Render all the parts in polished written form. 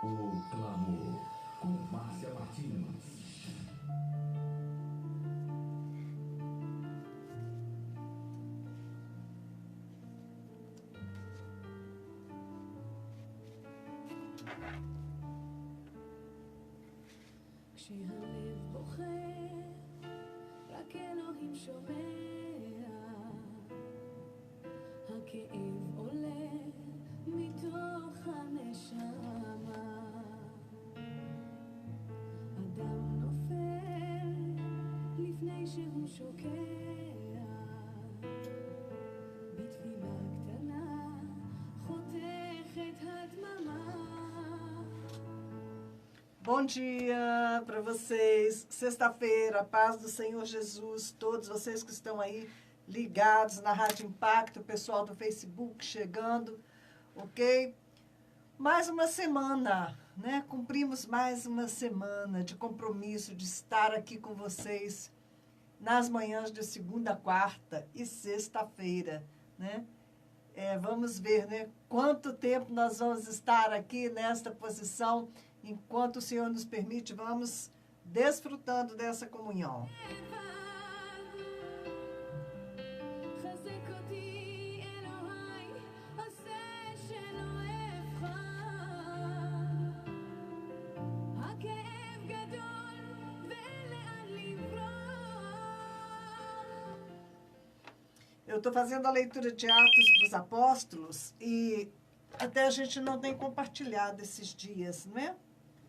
O Clamor, com Márcia Martins. כשהלב בוחר, רק אלוהים שומע, הכאב עולה מתוך הנשמה, אדם נופל לפני שהוא שוקע, בתפילה קטנה חותכת הדממה. Bom dia para vocês, sexta-feira, paz do Senhor Jesus, todos vocês que estão aí ligados na Rádio Impacto, o pessoal do Facebook chegando, ok? Mais uma semana, né? Cumprimos mais uma semana de compromisso de estar aqui com vocês nas manhãs de segunda, quarta e sexta-feira, né? Vamos ver, né? Quanto tempo nós vamos estar aqui nesta posição. Enquanto o Senhor nos permite, vamos desfrutando dessa comunhão. Eu estou fazendo a leitura de Atos dos Apóstolos e até a gente não tem compartilhado esses dias, não é?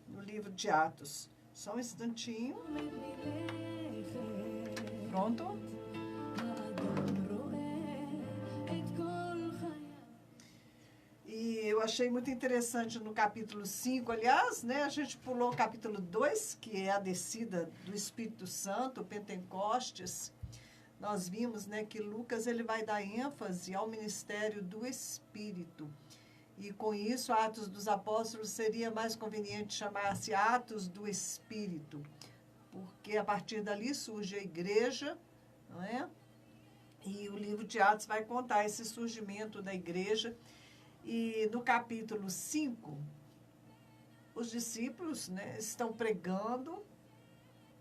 No livro de Atos. Só um instantinho. Pronto? E eu achei muito interessante no capítulo 5, aliás, né? A gente pulou o capítulo 2, que é a descida do Espírito Santo, o Pentecostes. Nós vimos, né, que Lucas ele vai dar ênfase ao ministério do Espírito. E com isso, Atos dos Apóstolos seria mais conveniente chamar-se Atos do Espírito, porque a partir dali surge a igreja, não é? E o livro de Atos vai contar esse surgimento da igreja. E no capítulo 5, os discípulos, né, estão pregando,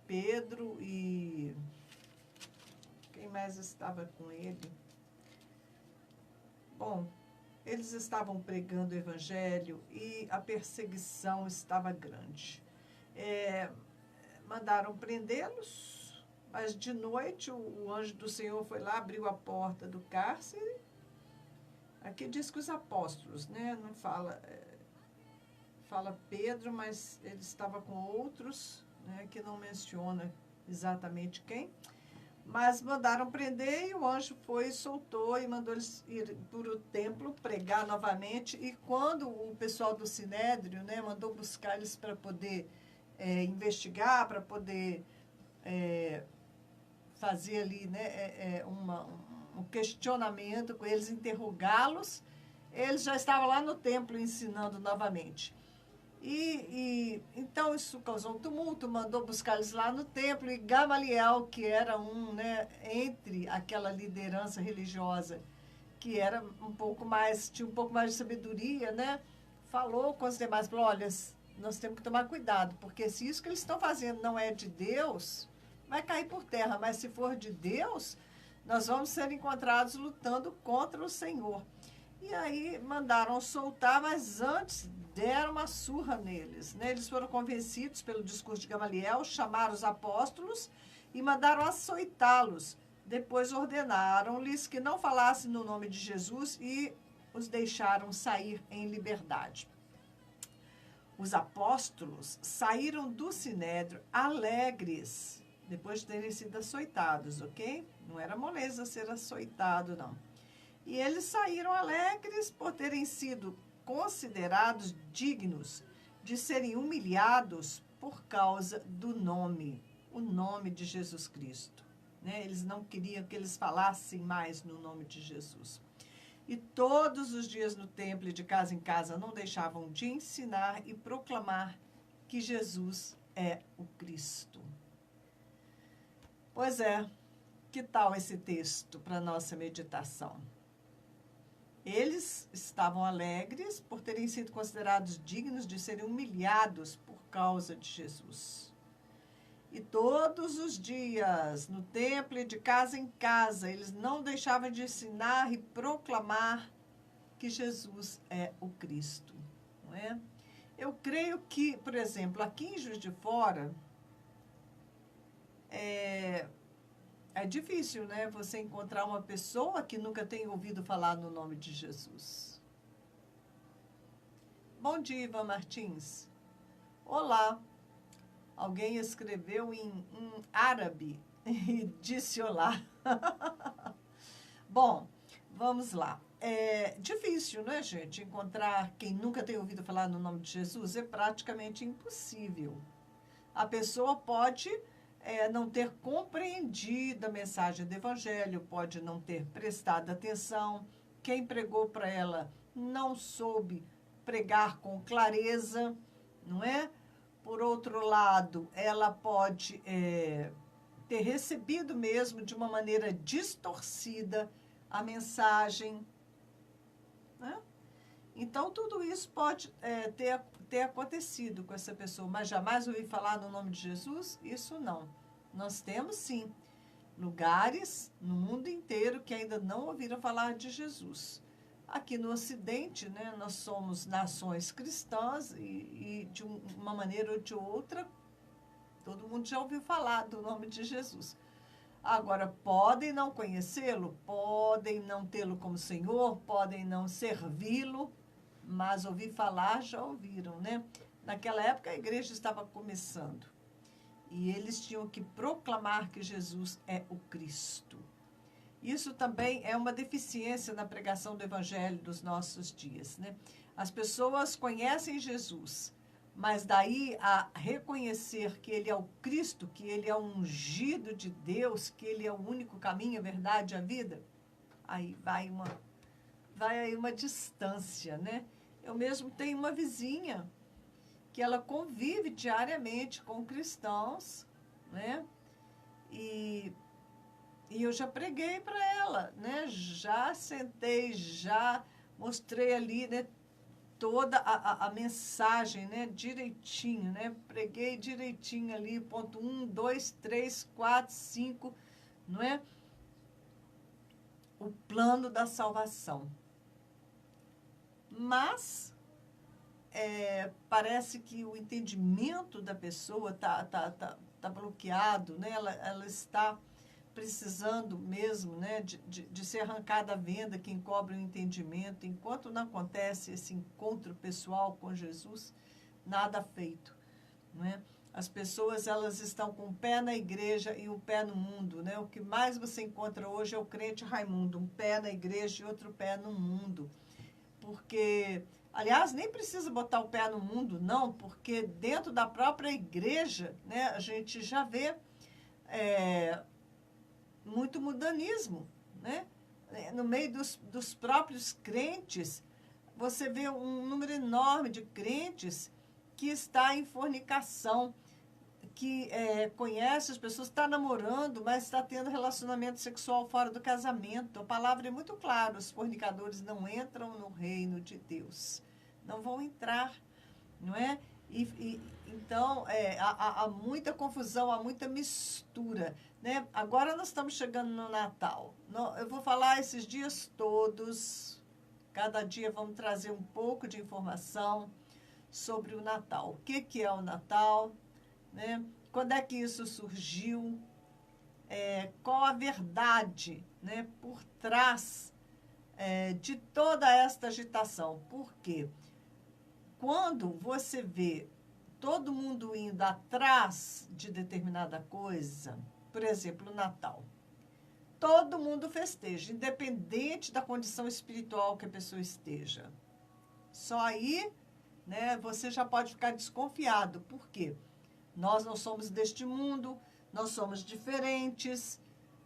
Pedro e... quem mais estava com ele? Bom, eles estavam pregando o evangelho e a perseguição estava grande. Mandaram prendê-los, mas de noite o anjo do Senhor foi lá, abriu a porta do cárcere. Aqui diz que os apóstolos, né? Não fala, fala Pedro, mas ele estava com outros, né? Que não menciona exatamente quem. Mas mandaram prender e o anjo foi, soltou e mandou eles ir para o templo pregar novamente. E quando o pessoal do Sinédrio, né, mandou buscar eles para poder investigar, para poder fazer ali, né, um questionamento com eles, interrogá-los, eles já estavam lá no templo ensinando novamente. Então isso causou um tumulto, mandou buscar eles lá no templo, e Gamaliel, que era né, entre aquela liderança religiosa, que era tinha um pouco mais de sabedoria, né, falou com os demais, falou, olha, nós temos que tomar cuidado, porque se isso que eles estão fazendo não é de Deus, vai cair por terra, mas se for de Deus, nós vamos ser encontrados lutando contra o Senhor. E aí mandaram soltar, mas antes deram uma surra neles, né? Eles foram convencidos pelo discurso de Gamaliel, chamaram os apóstolos e mandaram açoitá-los. Depois ordenaram-lhes que não falassem no nome de Jesus e os deixaram sair em liberdade. Os apóstolos saíram do Sinédrio alegres, depois de terem sido açoitados, ok? Não era moleza ser açoitado, não. E eles saíram alegres por terem sido considerados dignos de serem humilhados por causa do nome, o nome de Jesus Cristo, né? Eles não queriam que eles falassem mais no nome de Jesus. E todos os dias no templo e de casa em casa não deixavam de ensinar e proclamar que Jesus é o Cristo. Pois é, que tal esse texto para nossa meditação? Eles estavam alegres por terem sido considerados dignos de serem humilhados por causa de Jesus. E todos os dias, no templo e de casa em casa, eles não deixavam de ensinar e proclamar que Jesus é o Cristo, não é? Eu creio que, por exemplo, aqui em Juiz de Fora, é difícil, né, você encontrar uma pessoa que nunca tenha ouvido falar no nome de Jesus. Bom dia, Ivan Martins. Olá. Alguém escreveu em árabe e disse olá. Bom, vamos lá. É difícil, né, gente? Encontrar quem nunca tem ouvido falar no nome de Jesus é praticamente impossível. A pessoa pode não ter compreendido a mensagem do Evangelho, pode não ter prestado atenção. Quem pregou para ela não soube pregar com clareza, não é? Por outro lado, ela pode ter recebido mesmo de uma maneira distorcida a mensagem, né? Então, tudo isso pode ter acontecido com essa pessoa, mas jamais ouvi falar no nome de Jesus? Isso não. Nós temos, sim, lugares no mundo inteiro que ainda não ouviram falar de Jesus. Aqui no Ocidente, né, nós somos nações cristãs e de uma maneira ou de outra, todo mundo já ouviu falar do nome de Jesus. Agora, podem não conhecê-lo, podem não tê-lo como Senhor, podem não servi-lo, mas ouvir falar já ouviram, né? Naquela época a igreja estava começando e eles tinham que proclamar que Jesus é o Cristo. Isso também é uma deficiência na pregação do Evangelho dos nossos dias, né? As pessoas conhecem Jesus, mas daí a reconhecer que Ele é o Cristo, que Ele é o ungido de Deus, que Ele é o único caminho, a verdade e a vida, aí vai aí uma distância, né? Eu mesmo tenho uma vizinha que ela convive diariamente com cristãos, né? E eu já preguei para ela, né? Já sentei, já mostrei ali, né? Toda a mensagem, né? Direitinho, né? Preguei direitinho ali, ponto 1, 2, 3, 4, 5, não é? O plano da salvação. Mas parece que o entendimento da pessoa tá bloqueado, né? Ela está precisando mesmo, né, de ser arrancada a venda que encobre o entendimento. Enquanto não acontece esse encontro pessoal com Jesus, nada feito, não é? As pessoas, elas estão com um pé na igreja e um pé no mundo, né? O que mais você encontra hoje é o crente Raimundo, um pé na igreja e outro pé no mundo. Porque, aliás, nem precisa botar o pé no mundo, não, porque dentro da própria igreja, né, a gente já vê muito mudanismo, né? No meio dos próprios crentes, você vê um número enorme de crentes que está em fornicação, que conhece as pessoas, está namorando, mas está tendo relacionamento sexual fora do casamento. A palavra é muito clara: os fornicadores não entram no reino de Deus. Não vão entrar, não é? Então, há muita confusão, há muita mistura, né? Agora nós estamos chegando no Natal. Eu vou falar esses dias todos, cada dia vamos trazer um pouco de informação sobre o Natal. O que é o Natal, né? Quando é que isso surgiu? Qual a verdade, né, por trás de toda esta agitação? Por quê? Quando você vê todo mundo indo atrás de determinada coisa, por exemplo, o Natal, todo mundo festeja, independente da condição espiritual que a pessoa esteja. Só aí, né, você já pode ficar desconfiado. Por quê? Nós não somos deste mundo, nós somos diferentes,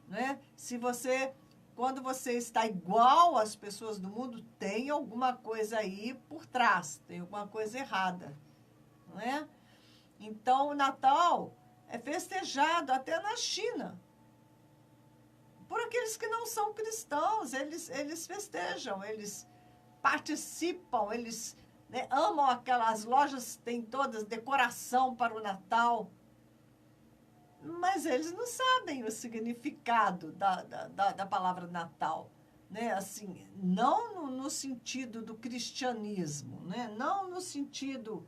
né? Quando você está igual às pessoas do mundo, tem alguma coisa aí por trás, tem alguma coisa errada, não é? Então, o Natal é festejado até na China. por aqueles que não são cristãos. Eles festejam, eles participam, eles, né, amam aquelas lojas, tem todas decoração para o Natal. Mas eles não sabem o significado da palavra Natal. Né? Assim, não no sentido do cristianismo, né? Não no sentido,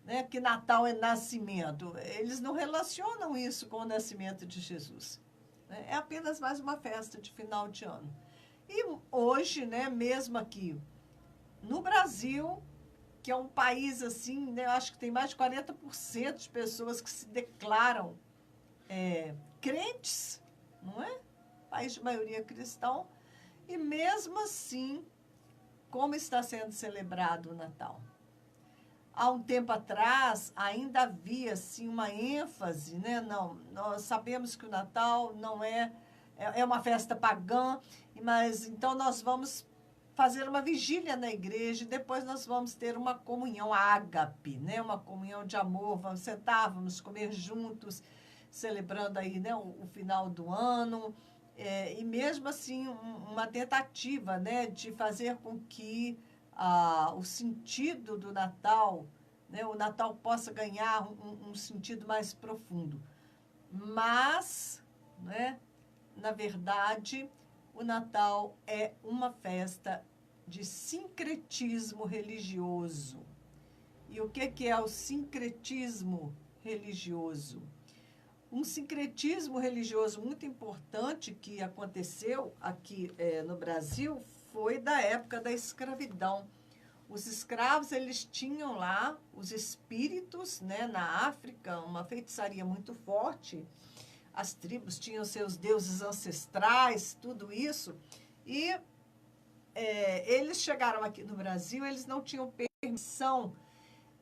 né, que Natal é nascimento. Eles não relacionam isso com o nascimento de Jesus. Né? É apenas mais uma festa de final de ano. E hoje, né, mesmo aqui no Brasil, que é um país assim, né, eu acho que tem mais de 40% de pessoas que se declaram crentes, não é? País de maioria cristão. E mesmo assim, como está sendo celebrado o Natal? Há um tempo atrás, ainda havia assim, uma ênfase, né? Não, nós sabemos que o Natal não é uma festa pagã, mas então nós vamos fazer uma vigília na igreja e depois nós vamos ter uma comunhão ágape, né? Uma comunhão de amor, vamos sentar, vamos comer juntos, celebrando aí, né, o final do ano. E mesmo assim, uma tentativa, né, de fazer com que o sentido do Natal, né, o Natal possa ganhar um sentido mais profundo. Mas, né, na verdade, o Natal é uma festa de sincretismo religioso. E o que é o sincretismo religioso? Um sincretismo religioso muito importante que aconteceu aqui no Brasil foi da época da escravidão. Os escravos, eles tinham lá os espíritos, né, na África, uma feitiçaria muito forte. As tribos tinham seus deuses ancestrais, tudo isso. E eles chegaram aqui no Brasil, eles não tinham permissão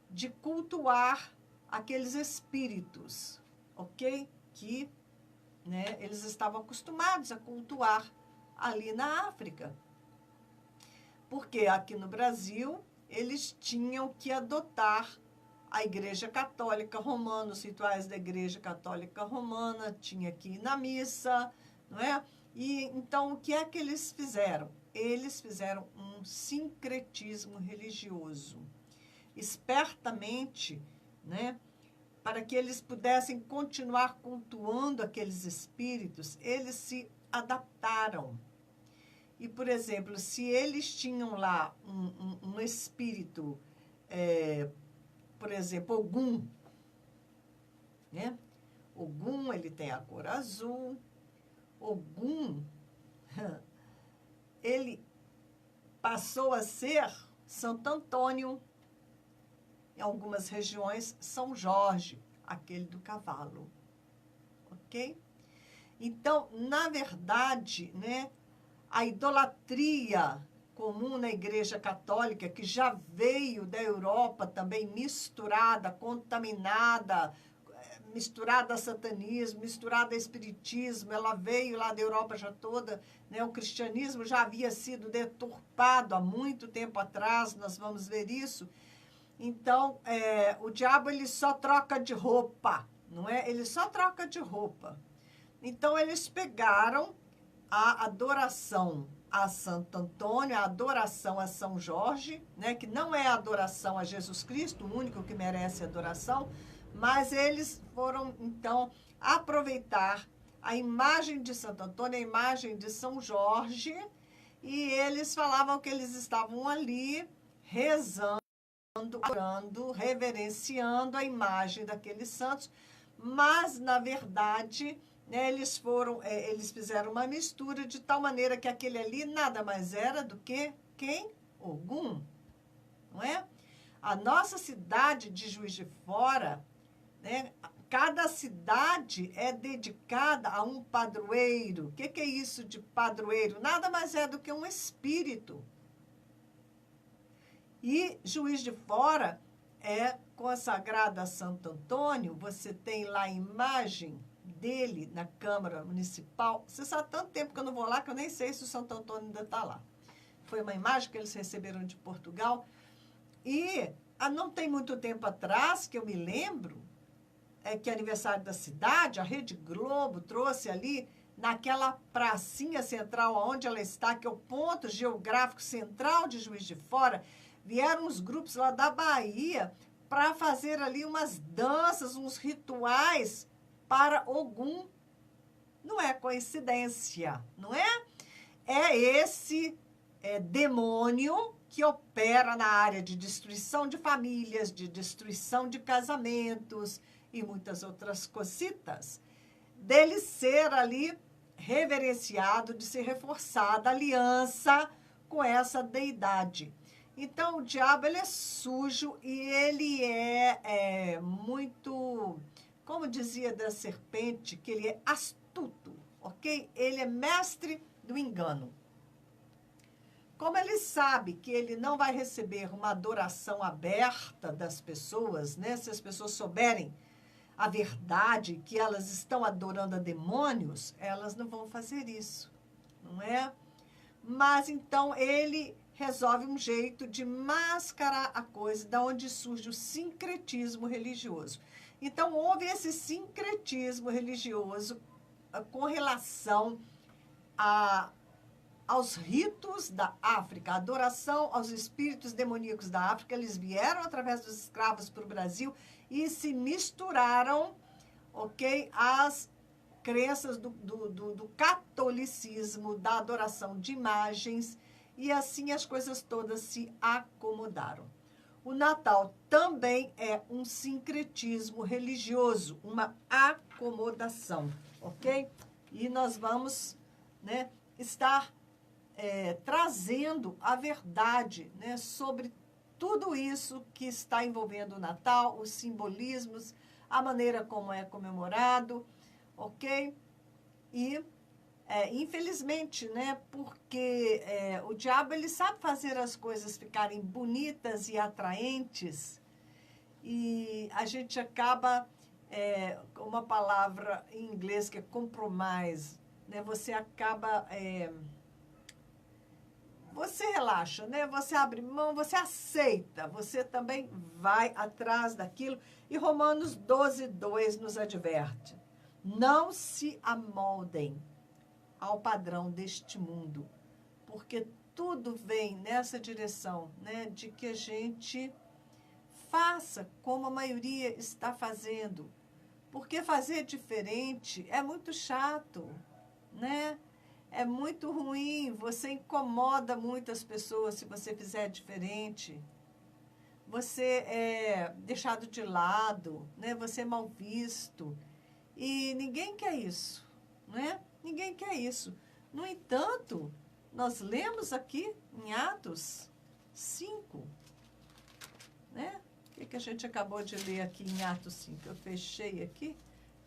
de cultuar aqueles espíritos. Ok? Que, né, eles estavam acostumados a cultuar ali na África. Porque aqui no Brasil, eles tinham que adotar a Igreja Católica Romana, os rituais da Igreja Católica Romana, tinha que ir na missa, não é? E então, o que é que eles fizeram? Eles fizeram um sincretismo religioso. Espertamente, né? Para que eles pudessem continuar cultuando aqueles espíritos, eles se adaptaram. E, por exemplo, se eles tinham lá um espírito, por exemplo, Ogum, né? Ogum, ele tem a cor azul. Ogum, ele passou a ser Santo Antônio, em algumas regiões, São Jorge, aquele do cavalo. Ok? Então, na verdade, né, a idolatria comum na Igreja Católica, que já veio da Europa também misturada, contaminada, misturada a satanismo, misturada a espiritismo, ela veio lá da Europa já toda, né, o cristianismo já havia sido deturpado há muito tempo atrás, nós vamos ver isso. Então, o diabo, ele só troca de roupa, não é? Ele só troca de roupa. Então, eles pegaram a adoração a Santo Antônio, a adoração a São Jorge, né? Que não é a adoração a Jesus Cristo, o único que merece adoração, mas eles foram, então, aproveitar a imagem de Santo Antônio, a imagem de São Jorge, e eles falavam que eles estavam ali rezando, orando, reverenciando a imagem daqueles santos, mas, na verdade, né, eles fizeram uma mistura de tal maneira que aquele ali nada mais era do que quem? Ogum, não é? A nossa cidade de Juiz de Fora, né, cada cidade é dedicada a um padroeiro. O que é isso de padroeiro? Nada mais é do que um espírito. E Juiz de Fora é consagrada a Santo Antônio, você tem lá a imagem dele na Câmara Municipal. Você sabe, há tanto tempo que eu não vou lá, que eu nem sei se o Santo Antônio ainda está lá. Foi uma imagem que eles receberam de Portugal. E não tem muito tempo atrás, que eu me lembro, que é aniversário da cidade, a Rede Globo trouxe ali naquela pracinha central onde ela está, que é o ponto geográfico central de Juiz de Fora, vieram os grupos lá da Bahia para fazer ali umas danças, uns rituais para Ogum. Não é coincidência, não é? É esse demônio que opera na área de destruição de famílias, de destruição de casamentos e muitas outras cositas, dele ser ali reverenciado, de ser reforçada a aliança com essa deidade. Então, o diabo, ele é sujo e ele é muito, como dizia da serpente, que ele é astuto, ok? Ele é mestre do engano. Como ele sabe que ele não vai receber uma adoração aberta das pessoas, né? Se as pessoas souberem a verdade, que elas estão adorando a demônios, elas não vão fazer isso, não é? Mas, então, ele resolve um jeito de mascarar a coisa, da onde surge o sincretismo religioso. Então, houve esse sincretismo religioso com relação aos ritos da África, a adoração aos espíritos demoníacos da África. Eles vieram através dos escravos para o Brasil e se misturaram, ok, às crenças do catolicismo, da adoração de imagens, e assim as coisas todas se acomodaram. O Natal também é um sincretismo religioso, uma acomodação, ok? E nós vamos, né, estar trazendo a verdade, né, sobre tudo isso que está envolvendo o Natal, os simbolismos, a maneira como é comemorado, ok? E, infelizmente, né, porque o diabo, ele sabe fazer as coisas ficarem bonitas e atraentes, e a gente acaba, uma palavra em inglês que é compromise, né, você acaba... você relaxa, né? Você abre mão, você aceita, você também vai atrás daquilo. E Romanos 12:2 nos adverte: não se amoldem ao padrão deste mundo, porque tudo vem nessa direção, né? De que a gente faça como a maioria está fazendo. Porque fazer diferente é muito chato, né? É muito ruim, você incomoda muitas pessoas se você fizer diferente. Você é deixado de lado, né? Você é mal visto. E ninguém quer isso, né? Ninguém quer isso. No entanto, nós lemos aqui em Atos 5, né? O que a gente acabou de ler aqui em Atos 5? Eu fechei aqui,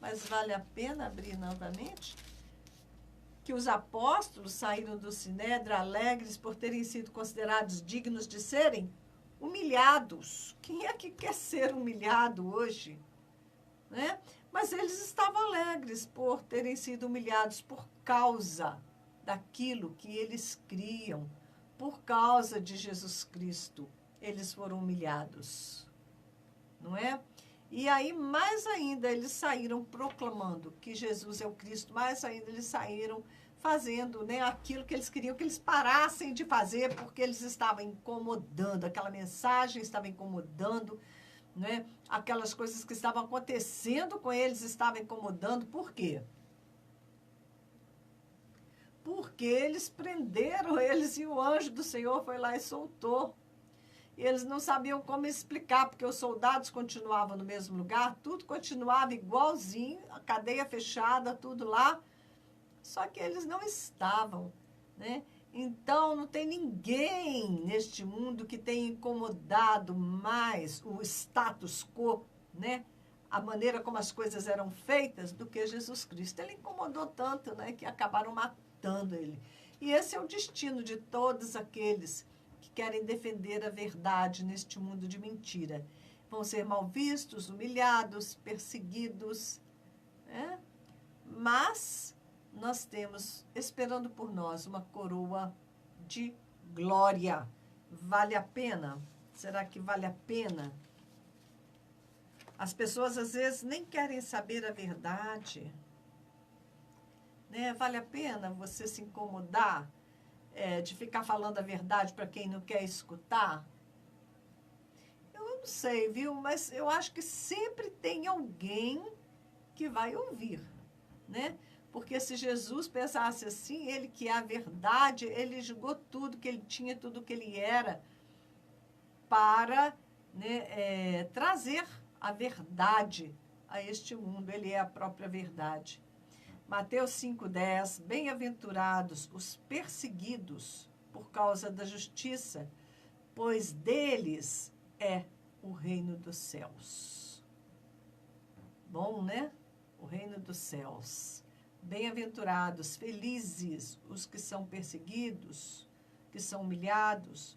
mas vale a pena abrir novamente. Que os apóstolos saíram do Sinédrio alegres por terem sido considerados dignos de serem humilhados. Quem é que quer ser humilhado hoje? Né? Mas eles estavam alegres por terem sido humilhados por causa daquilo que eles criam, por causa de Jesus Cristo. Eles foram humilhados, não é? E aí, mais ainda, eles saíram proclamando que Jesus é o Cristo, mais ainda eles saíram fazendo, né, aquilo que eles queriam que eles parassem de fazer, porque eles estavam incomodando, aquela mensagem estava incomodando, né, aquelas coisas que estavam acontecendo com eles estavam incomodando. Por quê? Porque eles prenderam eles e o anjo do Senhor foi lá e soltou. E eles não sabiam como explicar, porque os soldados continuavam no mesmo lugar, tudo continuava igualzinho, a cadeia fechada, tudo lá, só que eles não estavam, né? Então, não tem ninguém neste mundo que tenha incomodado mais o status quo, né? A maneira como as coisas eram feitas, do que Jesus Cristo. Ele incomodou tanto, né, que acabaram matando ele. E esse é o destino de todos aqueles que querem defender a verdade neste mundo de mentira. Vão ser mal vistos, humilhados, perseguidos, né? Mas nós temos, esperando por nós, uma coroa de glória. Vale a pena? Será que vale a pena? As pessoas, às vezes, nem querem saber a verdade. Né? Vale a pena você se incomodar de ficar falando a verdade para quem não quer escutar? Eu não sei, viu? Mas eu acho que sempre tem alguém que vai ouvir, né? Porque se Jesus pensasse assim, ele que é a verdade, ele jogou tudo que ele tinha, tudo que ele era, para, né, trazer a verdade a este mundo. Ele é a própria verdade. Mateus 5,10, bem-aventurados os perseguidos por causa da justiça, pois deles é o reino dos céus. Bom, né? O reino dos céus. Bem-aventurados, felizes os que são perseguidos, que são humilhados,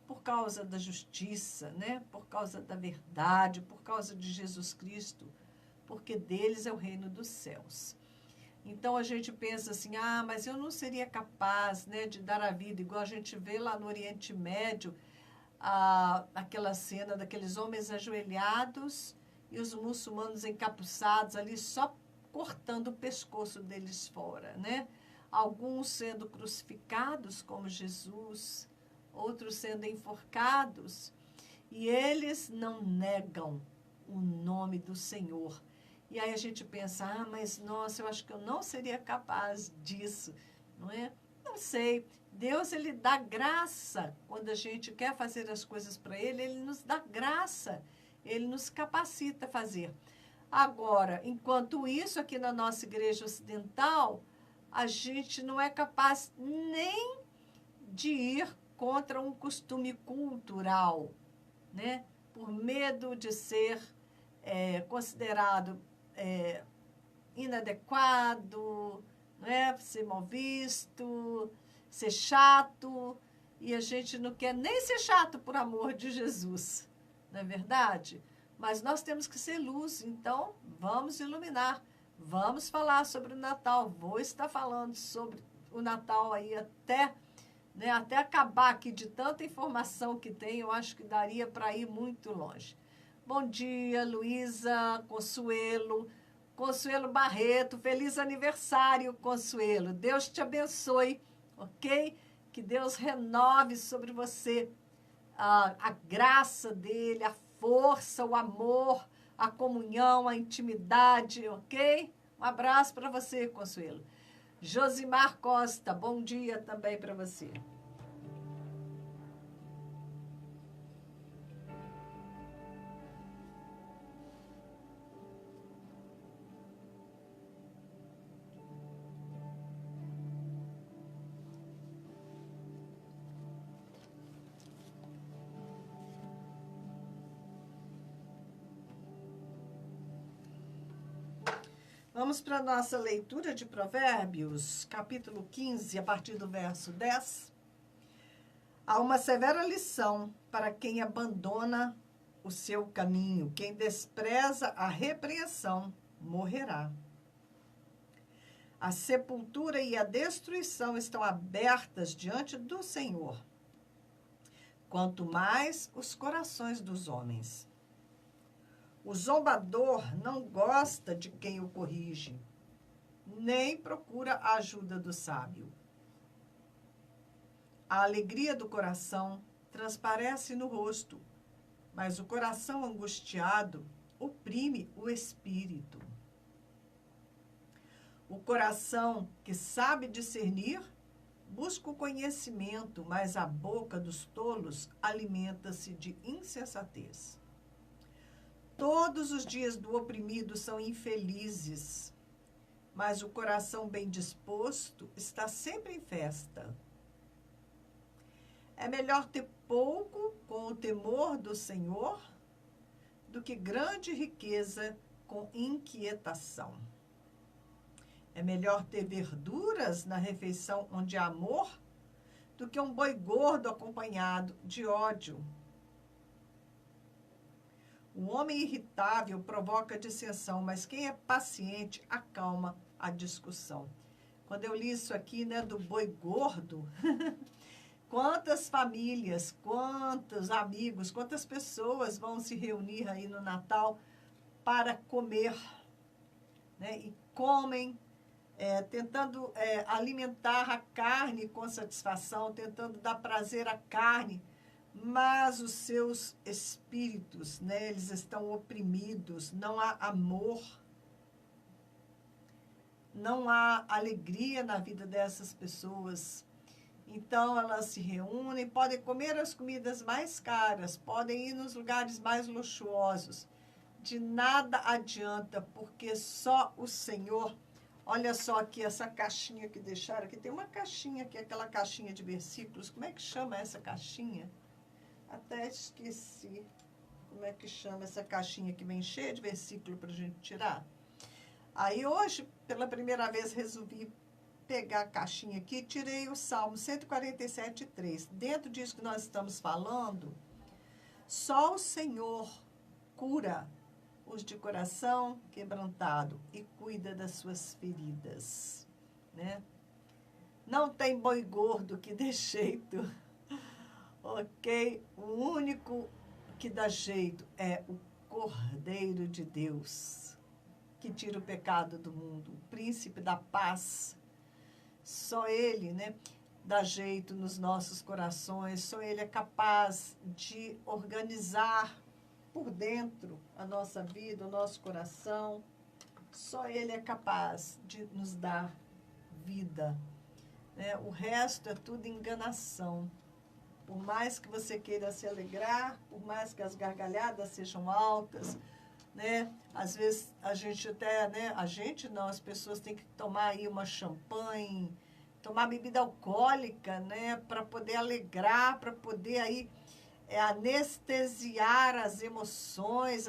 por causa da justiça, né? Por causa da verdade, por causa de Jesus Cristo, porque deles é o reino dos céus. Então, a gente pensa assim, mas eu não seria capaz, né, de dar a vida, igual a gente vê lá no Oriente Médio, aquela cena daqueles homens ajoelhados e os muçulmanos encapuçados ali, só cortando o pescoço deles fora, né? Alguns sendo crucificados, como Jesus, outros sendo enforcados, e eles não negam o nome do Senhor. E aí a gente pensa, mas nossa, eu acho que eu não seria capaz disso, não é? Não sei. Deus, ele dá graça. Quando a gente quer fazer as coisas para ele, ele nos dá graça. Ele nos capacita a fazer. Agora, enquanto isso, aqui na nossa igreja ocidental, a gente não é capaz nem de ir contra um costume cultural, né? Por medo de ser considerado inadequado, né? Ser mal visto, ser chato, e a gente não quer nem ser chato por amor de Jesus, não é verdade? Mas nós temos que ser luz, então vamos iluminar, vamos falar sobre o Natal, vou estar falando sobre o Natal aí até acabar aqui de tanta informação que tem, eu acho que daria para ir muito longe. Bom dia, Luísa, Consuelo Barreto, feliz aniversário, Consuelo. Deus te abençoe, ok? Que Deus renove sobre você a graça dele, a força, o amor, a comunhão, a intimidade, ok? Um abraço para você, Consuelo. Josimar Costa, bom dia também para você. Vamos para a nossa leitura de Provérbios, capítulo 15, a partir do verso 10. Há uma severa lição para quem abandona o seu caminho. Quem despreza a repreensão morrerá. A sepultura e a destruição estão abertas diante do Senhor, quanto mais os corações dos homens. O zombador não gosta de quem o corrige, nem procura a ajuda do sábio. A alegria do coração transparece no rosto, mas o coração angustiado oprime o espírito. O coração que sabe discernir busca o conhecimento, mas a boca dos tolos alimenta-se de insensatez. Todos os dias do oprimido são infelizes, mas o coração bem disposto está sempre em festa. É melhor ter pouco com o temor do Senhor do que grande riqueza com inquietação. É melhor ter verduras na refeição onde há amor do que um boi gordo acompanhado de ódio. O homem irritável provoca dissensão, mas quem é paciente acalma a discussão. Quando eu li isso aqui, né, do boi gordo, quantas famílias, quantos amigos, quantas pessoas vão se reunir aí no Natal para comer, né, e comem tentando alimentar a carne com satisfação, tentando dar prazer à carne, mas os seus espíritos, né, eles estão oprimidos, não há amor, não há alegria na vida dessas pessoas. Então, elas se reúnem, podem comer as comidas mais caras, podem ir nos lugares mais luxuosos. De nada adianta, porque só o Senhor... Olha só aqui essa caixinha que deixaram aqui. Tem uma caixinha aqui, aquela caixinha de versículos. Como é que chama essa caixinha? Até esqueci como é que chama essa caixinha que vem cheia de versículo para a gente tirar. Aí hoje, pela primeira vez, resolvi pegar a caixinha aqui e tirei o Salmo 147:3. Dentro disso que nós estamos falando, só o Senhor cura os de coração quebrantado e cuida das suas feridas, né? Não tem boi gordo que dê jeito, ok? O único que dá jeito é o Cordeiro de Deus, que tira o pecado do mundo, o príncipe da paz. Só Ele, né, dá jeito nos nossos corações, só Ele é capaz de organizar por dentro a nossa vida, o nosso coração. Só Ele é capaz de nos dar vida, né? O resto é tudo enganação. Por mais que você queira se alegrar, por mais que as gargalhadas sejam altas, né? Às vezes a gente até, né? A gente não, as pessoas têm que tomar aí uma champanhe, tomar bebida alcoólica, né? Para poder alegrar, para poder aí anestesiar as emoções,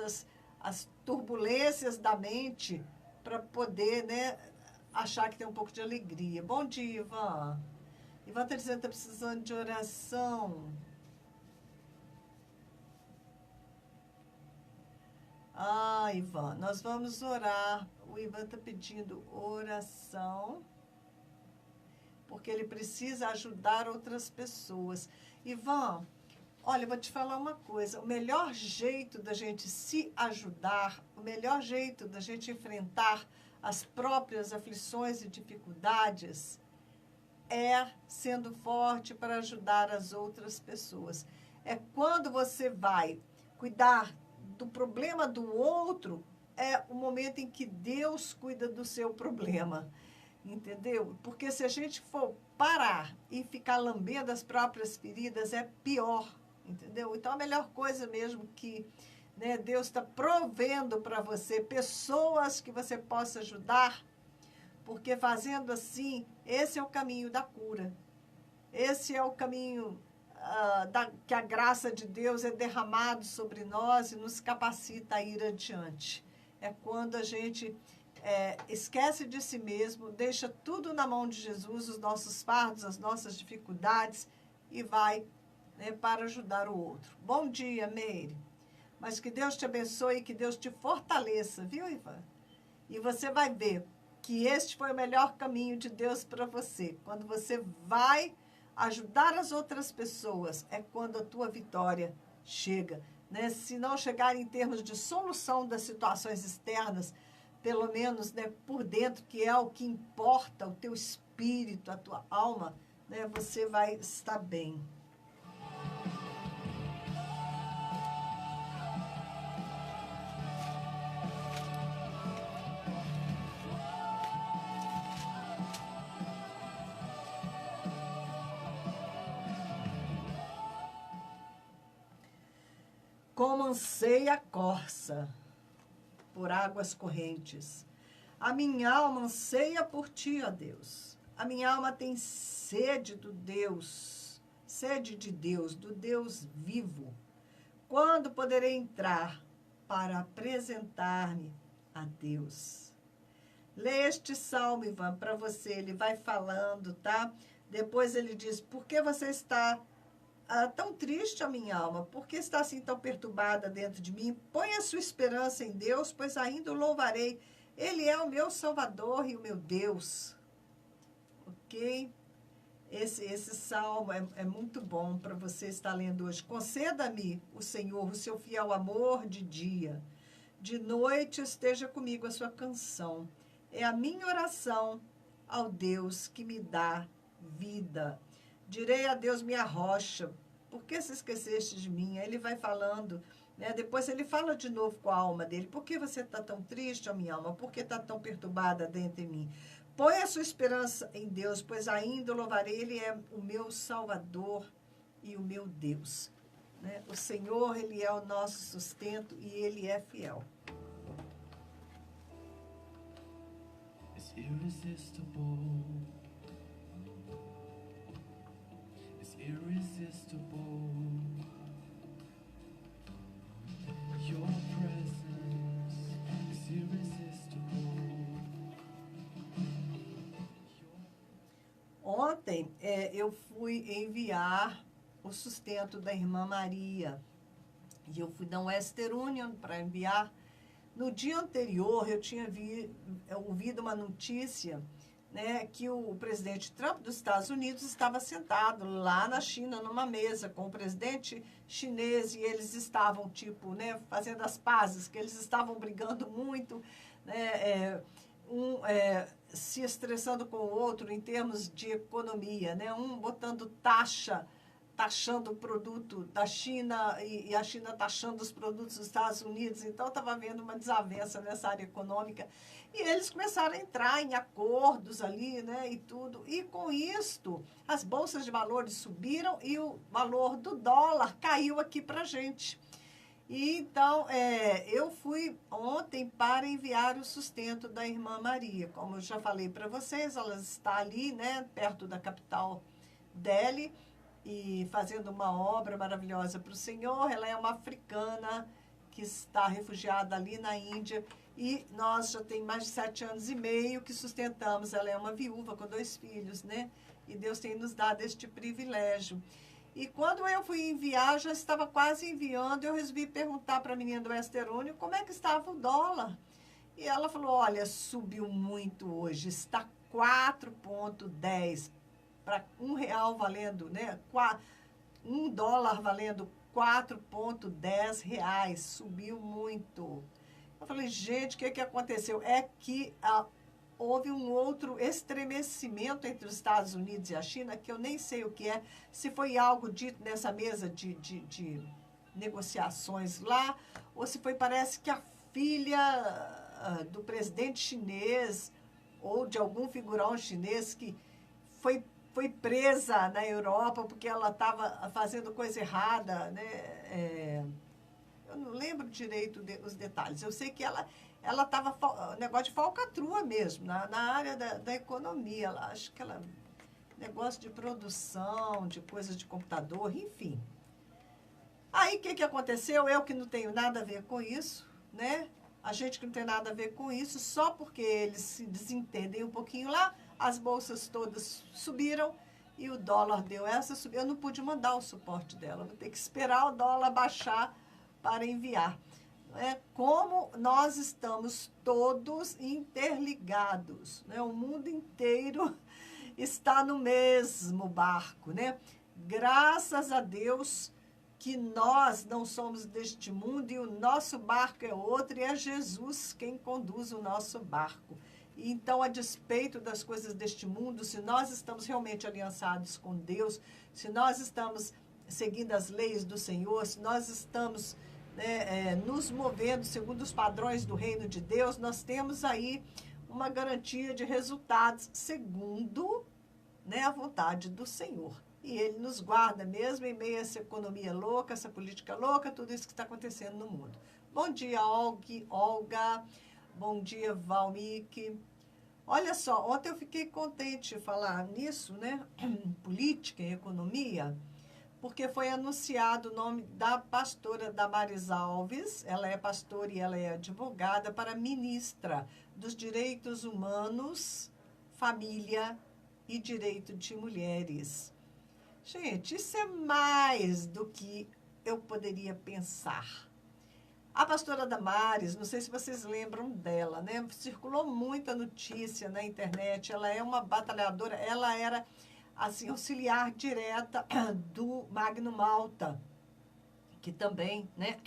as turbulências da mente, para poder, né, achar que tem um pouco de alegria. Bom dia, Ivan. Ivan está dizendo que está precisando de oração. Ivan, nós vamos orar. O Ivan está pedindo oração, porque ele precisa ajudar outras pessoas. Ivan, olha, eu vou te falar uma coisa. O melhor jeito da gente se ajudar, o melhor jeito da gente enfrentar as próprias aflições e dificuldades é sendo forte para ajudar as outras pessoas. É quando você vai cuidar do problema do outro, é o momento em que Deus cuida do seu problema. Entendeu? Porque se a gente for parar e ficar lambendo as próprias feridas, é pior. Entendeu? Então, a melhor coisa mesmo que, né, Deus está provendo para você pessoas que você possa ajudar, porque fazendo assim, esse é o caminho da cura. Esse é o caminho que a graça de Deus é derramado sobre nós e nos capacita a ir adiante. É quando a gente esquece de si mesmo, deixa tudo na mão de Jesus, os nossos fardos, as nossas dificuldades, e vai, né, para ajudar o outro. Bom dia, Meire. Mas que Deus te abençoe e que Deus te fortaleça, viu, Ivan? E você vai ver que este foi o melhor caminho de Deus para você. Quando você vai ajudar as outras pessoas, é quando a tua vitória chega, né? Se não chegar em termos de solução das situações externas, pelo menos, né, por dentro, que é o que importa, o teu espírito, a tua alma, né, você vai estar bem. Como anseia a corça por águas correntes. A minha alma anseia por ti, ó Deus. A minha alma tem sede do Deus, sede de Deus, do Deus vivo. Quando poderei entrar para apresentar-me a Deus? Lê este salmo, Ivan, para você. Ele vai falando, tá? Depois ele diz, por que você está tão triste, a minha alma? Por que está assim tão perturbada dentro de mim? Põe a sua esperança em Deus, pois ainda o louvarei. Ele é o meu Salvador e o meu Deus. Ok? Esse salmo é muito bom para você estar lendo hoje. Conceda-me, o Senhor, o seu fiel amor de dia. De noite esteja comigo a sua canção. É a minha oração ao Deus que me dá vida. Direi a Deus, minha rocha, por que se esqueceste de mim? Aí ele vai falando, né? Depois ele fala de novo com a alma dele. Por que você está tão triste, ó minha alma? Por que está tão perturbada dentro de mim? Põe a sua esperança em Deus, pois ainda o louvarei. Ele é o meu Salvador e o meu Deus. Né? O Senhor, Ele é o nosso sustento e Ele é fiel. It's irresistible. It's irresistible. Your presence is irresistible. Ontem eu fui enviar o sustento da irmã Maria. E eu fui da Western Union para enviar. No dia anterior, eu tinha ouvido uma notícia, né, que o presidente Trump dos Estados Unidos estava sentado lá na China, numa mesa com o presidente chinês, e eles estavam, tipo, né, fazendo as pazes, que eles estavam brigando muito, né, se estressando com o outro em termos de economia, né, um botando taxando o produto da China e a China taxando os produtos dos Estados Unidos. Então, estava havendo uma desavença nessa área econômica. E eles começaram a entrar em acordos ali, né, e tudo. E, com isto, as bolsas de valores subiram e o valor do dólar caiu aqui para a gente. E, então, eu fui ontem para enviar o sustento da irmã Maria. Como eu já falei para vocês, ela está ali, né, perto da capital Delhi, e fazendo uma obra maravilhosa para o Senhor. Ela é uma africana que está refugiada ali na Índia, e nós já tem mais de 7 anos e meio que sustentamos. Ela é uma viúva com 2 filhos, né? E Deus tem nos dado este privilégio. E quando eu fui enviar, já estava quase enviando, eu resolvi perguntar para a menina do Western Union como é que estava o dólar. E ela falou, olha, subiu muito hoje, está 4,10 para R$1 valendo, né? $1 valendo R$4,10, subiu muito. Eu falei, gente, o que aconteceu? É que houve um outro estremecimento entre os Estados Unidos e a China, que eu nem sei o que é, se foi algo dito nessa mesa de negociações lá, ou se foi, parece que a filha do presidente chinês, ou de algum figurão chinês que foi presa na Europa porque ela estava fazendo coisa errada, né? Eu não lembro direito os detalhes. Eu sei que ela estava, negócio de falcatrua mesmo, na área da economia. Acho que ela, negócio de produção, de coisas de computador, enfim. Aí, o que aconteceu? Eu que não tenho nada a ver com isso, né? A gente que não tem nada a ver com isso, só porque eles se desentendem um pouquinho lá, as bolsas todas subiram e o dólar deu essa subida. Eu não pude mandar o suporte dela, vou ter que esperar o dólar baixar para enviar. Como nós estamos todos interligados, né? O mundo inteiro está no mesmo barco, né? Graças a Deus que nós não somos deste mundo e o nosso barco é outro, e é Jesus quem conduz o nosso barco. Então, a despeito das coisas deste mundo, se nós estamos realmente aliançados com Deus, se nós estamos seguindo as leis do Senhor, se nós estamos nos movendo segundo os padrões do reino de Deus, nós temos aí uma garantia de resultados segundo, né, a vontade do Senhor. E Ele nos guarda mesmo em meio a essa economia louca, essa política louca, tudo isso que está acontecendo no mundo. Bom dia, Olga. Bom dia, Valmik. Olha só, ontem eu fiquei contente de falar nisso, né? Política e economia, porque foi anunciado o nome da pastora Damares Alves. Ela é pastora e ela é advogada para ministra dos direitos humanos, família e direito de mulheres. Gente, isso é mais do que eu poderia pensar. A pastora Damares, não sei se vocês lembram dela, né? Circulou muita notícia na internet. Ela é uma batalhadora, ela era, assim, auxiliar direta do Magno Malta, que também, né,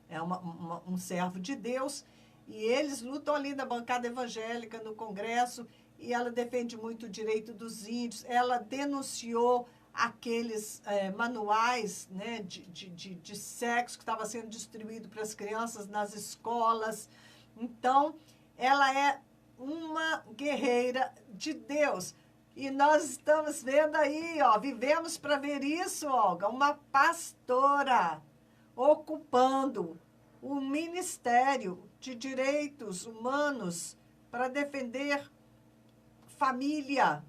é um servo de Deus. E eles lutam ali na bancada evangélica, no Congresso, e ela defende muito o direito dos índios. Ela denunciou aqueles manuais, né, de sexo que estava sendo distribuído para as crianças nas escolas. Então, ela é uma guerreira de Deus. E nós estamos vendo aí, ó, vivemos para ver isso, Olga, uma pastora ocupando o Ministério de Direitos Humanos para defender família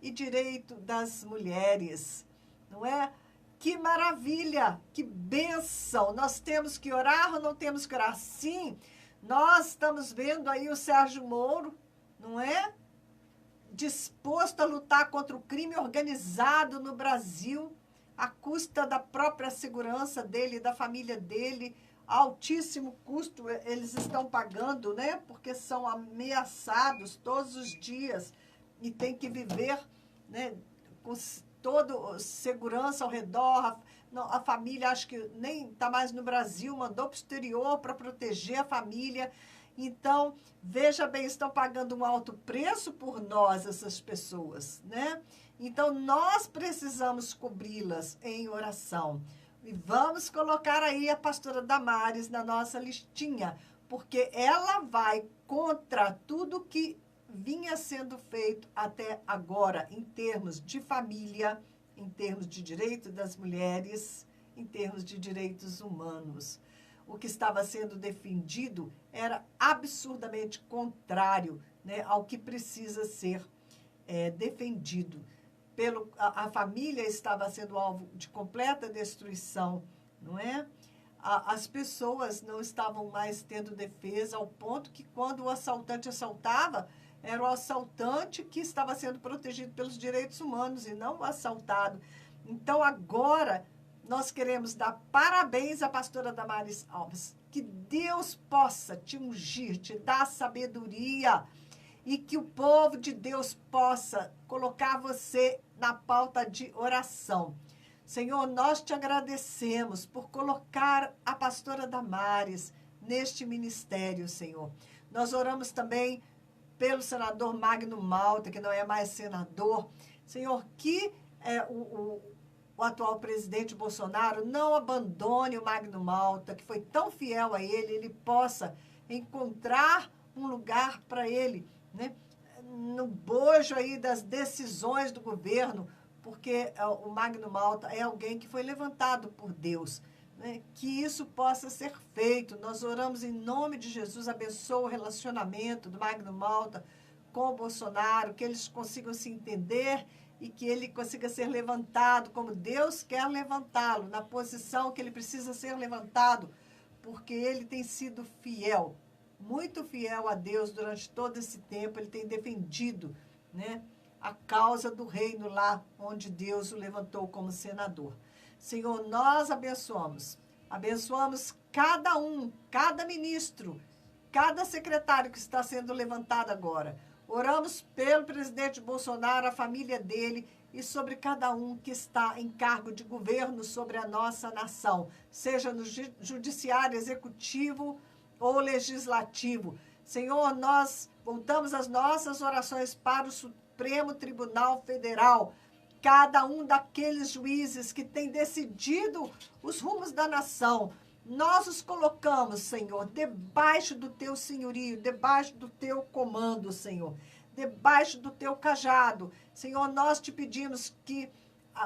e direito das mulheres, não é? Que maravilha, que bênção! Nós temos que orar ou não temos que orar? Sim, nós estamos vendo aí o Sérgio Moro, não é? Disposto a lutar contra o crime organizado no Brasil, à custa da própria segurança dele e da família dele, altíssimo custo eles estão pagando, né? Porque são ameaçados todos os dias e tem que viver, né, com toda segurança ao redor. A família, acho que nem está mais no Brasil, mandou para o exterior para proteger a família. Então, veja bem, estão pagando um alto preço por nós, essas pessoas, né? Então, nós precisamos cobri-las em oração. E vamos colocar aí a pastora Damares na nossa listinha, porque ela vai contra tudo que vinha sendo feito até agora, em termos de família, em termos de direito das mulheres, em termos de direitos humanos. O que estava sendo defendido era absurdamente contrário, né, ao que precisa ser defendido. A família estava sendo alvo de completa destruição, não é? As pessoas não estavam mais tendo defesa, ao ponto que quando o assaltante assaltava, era o assaltante que estava sendo protegido pelos direitos humanos e não o assaltado. Então, agora, nós queremos dar parabéns à pastora Damares Alves. Que Deus possa te ungir, te dar sabedoria e que o povo de Deus possa colocar você na pauta de oração. Senhor, nós te agradecemos por colocar a pastora Damares neste ministério, Senhor. Nós oramos também pelo senador Magno Malta, que não é mais senador. Senhor, que o atual presidente Bolsonaro não abandone o Magno Malta, que foi tão fiel a ele possa encontrar um lugar para ele, né, no bojo aí das decisões do governo, porque o Magno Malta é alguém que foi levantado por Deus, né, que isso possa ser feito. Nós oramos em nome de Jesus, abençoa o relacionamento do Magno Malta com o Bolsonaro, que eles consigam se entender e que ele consiga ser levantado como Deus quer levantá-lo, na posição que ele precisa ser levantado, porque ele tem sido fiel, muito fiel a Deus durante todo esse tempo. Ele tem defendido, né, a causa do reino lá onde Deus o levantou como senador. Senhor, nós abençoamos cada um, cada ministro, cada secretário que está sendo levantado agora. Oramos pelo presidente Bolsonaro, a família dele e sobre cada um que está em cargo de governo sobre a nossa nação, seja no judiciário, executivo ou legislativo. Senhor, nós voltamos as nossas orações para o Supremo Tribunal Federal, cada um daqueles juízes que tem decidido os rumos da nação. Nós os colocamos, Senhor, debaixo do teu senhorio, debaixo do teu comando, Senhor, debaixo do teu cajado. Senhor, nós te pedimos que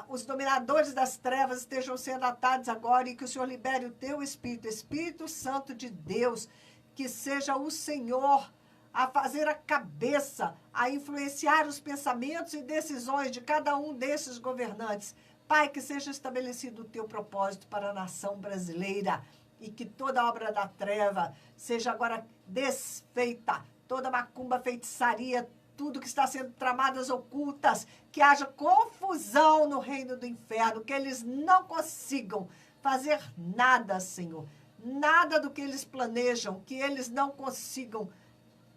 os dominadores das trevas estejam sendo atados agora e que o Senhor libere o teu Espírito, Espírito Santo de Deus, que seja o Senhor a fazer a cabeça, a influenciar os pensamentos e decisões de cada um desses governantes. Pai, que seja estabelecido o teu propósito para a nação brasileira e que toda obra da treva seja agora desfeita, toda macumba, feitiçaria, tudo que está sendo tramadas ocultas, que haja confusão no reino do inferno, que eles não consigam fazer nada, Senhor, nada do que eles planejam, que eles não consigam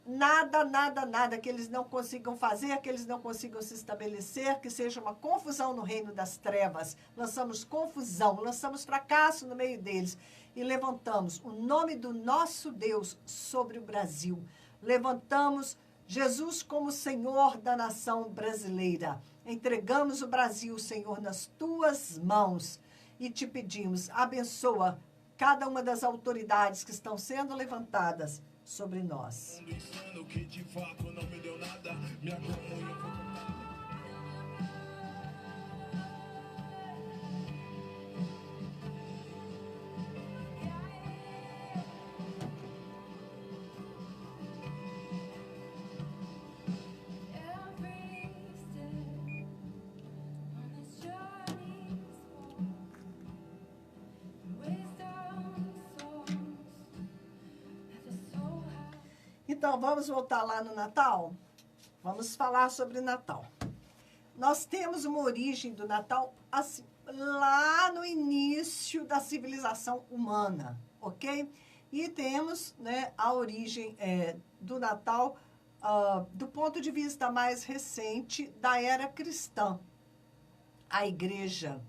nada, que eles não consigam fazer, que eles não consigam se estabelecer, que seja uma confusão no reino das trevas. Lançamos confusão, lançamos fracasso no meio deles e levantamos o nome do nosso Deus sobre o Brasil. Levantamos Jesus como Senhor da nação brasileira. Entregamos o Brasil, Senhor, nas tuas mãos e te pedimos, abençoa cada uma das autoridades que estão sendo levantadas sobre nós. Insano que de fato não me deu nada. Minha comunhão foi cortada. Every step on this journey's walk, wisdom songs that the soul has. Então, vamos voltar lá no Natal? Vamos falar sobre Natal. Nós temos uma origem do Natal assim, lá no início da civilização humana, ok? E temos, né, a origem do Natal do ponto de vista mais recente da era cristã. A igreja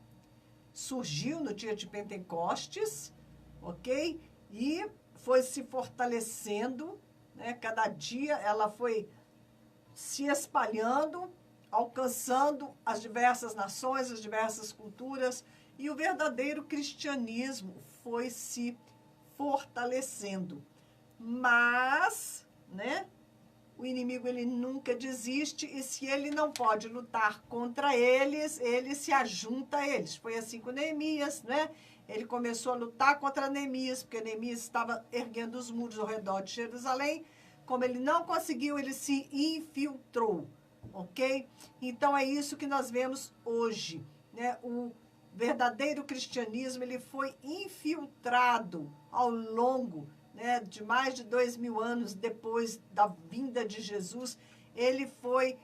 surgiu no dia de Pentecostes, ok? E foi se fortalecendo, né? Cada dia ela foi se espalhando, alcançando as diversas nações, as diversas culturas, e o verdadeiro cristianismo foi se fortalecendo. Mas, né, o inimigo ele nunca desiste, e se ele não pode lutar contra eles, ele se ajunta a eles. Foi assim com Neemias, né? Ele começou a lutar contra Neemias, porque Neemias estava erguendo os muros ao redor de Jerusalém. Como ele não conseguiu, ele se infiltrou, ok? Então, é isso que nós vemos hoje, né? O verdadeiro cristianismo, ele foi infiltrado ao longo, né, de mais de 2000 anos depois da vinda de Jesus. Ele foi,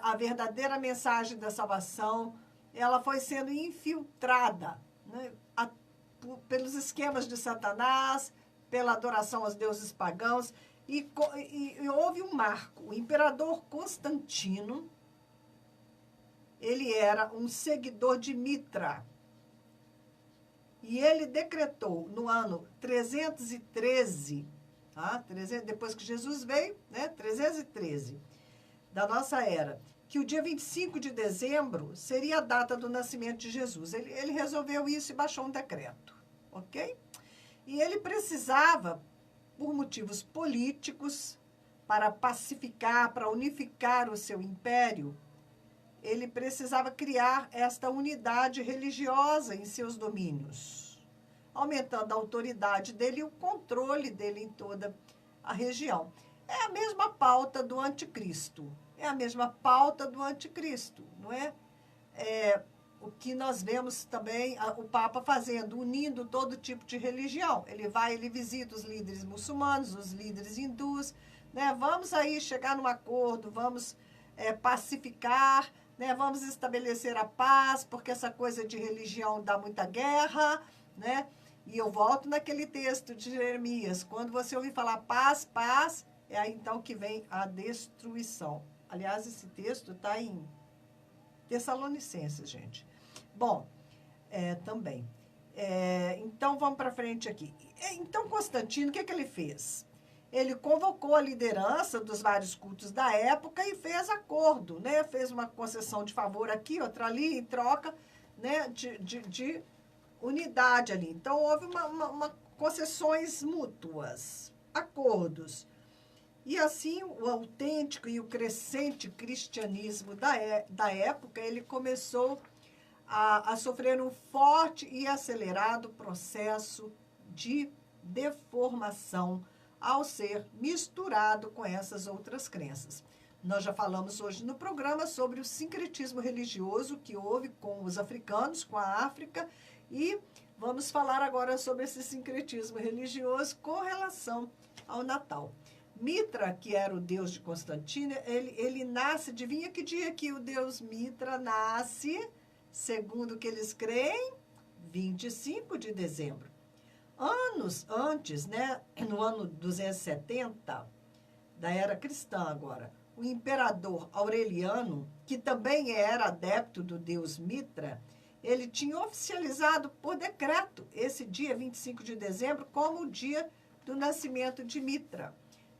a verdadeira mensagem da salvação, ela foi sendo infiltrada, né, pelos esquemas de Satanás, pela adoração aos deuses pagãos. E houve um marco. O imperador Constantino, ele era um seguidor de Mitra. E ele decretou no ano 313, tá? Depois que Jesus veio, né? 313 da nossa era, que o dia 25 de dezembro seria a data do nascimento de Jesus. Ele resolveu isso e baixou um decreto, ok? E ele precisava, por motivos políticos, para pacificar, para unificar o seu império, ele precisava criar esta unidade religiosa em seus domínios, aumentando a autoridade dele e o controle dele em toda a região. É a mesma pauta do anticristo. É a mesma pauta do anticristo, não é? O que nós vemos também o Papa fazendo, unindo todo tipo de religião. Ele visita os líderes muçulmanos, os líderes hindus, né? Vamos aí chegar num acordo, vamos pacificar, né? Vamos estabelecer a paz, porque essa coisa de religião dá muita guerra, né? E eu volto naquele texto de Jeremias, quando você ouvir falar paz, paz, é aí então que vem a destruição. Aliás, esse texto está em Tessalonicenses, gente. Bom, também. Então, vamos para frente aqui. Então, Constantino, o que ele fez? Ele convocou a liderança dos vários cultos da época e fez acordo, né? Fez uma concessão de favor aqui, outra ali, em troca, né, de unidade ali. Então, houve concessões mútuas, acordos. E assim, o autêntico e o crescente cristianismo da época, ele começou a sofrer um forte e acelerado processo de deformação ao ser misturado com essas outras crenças. Nós já falamos hoje no programa sobre o sincretismo religioso que houve com os africanos, com a África, e vamos falar agora sobre esse sincretismo religioso com relação ao Natal. Mitra, que era o deus de Constantino, ele nasce, adivinha que dia que o deus Mitra nasce, segundo o que eles creem? 25 de dezembro. Anos antes, né, no ano 270, da era cristã agora, o imperador Aureliano, que também era adepto do deus Mitra, ele tinha oficializado por decreto esse dia 25 de dezembro como o dia do nascimento de Mitra.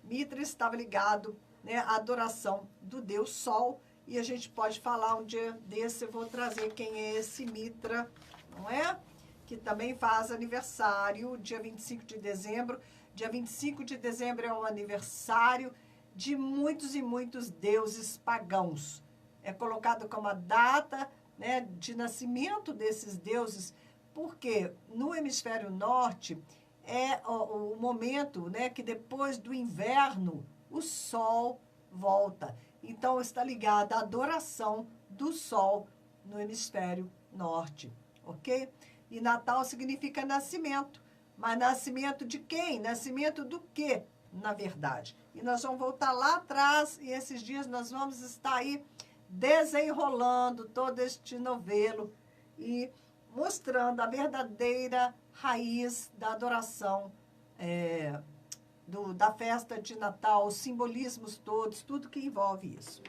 Mitra estava ligado né, a adoração do Deus Sol. E a gente pode falar um dia desse, eu vou trazer quem é esse Mitra, não é? Que também faz aniversário, dia 25 de dezembro. Dia 25 de dezembro é o aniversário de muitos e muitos deuses pagãos. É colocado como a data, né, de nascimento desses deuses, porque no hemisfério norte é o momento, né, que depois do inverno o sol volta. Então está ligada à adoração do sol no hemisfério norte, ok? E Natal significa nascimento. Mas nascimento de quem? Nascimento do quê, na verdade? E nós vamos voltar lá atrás e esses dias nós vamos estar aí desenrolando todo este novelo e mostrando a verdadeira raiz da adoração, da festa de Natal, os simbolismos todos, tudo que envolve isso.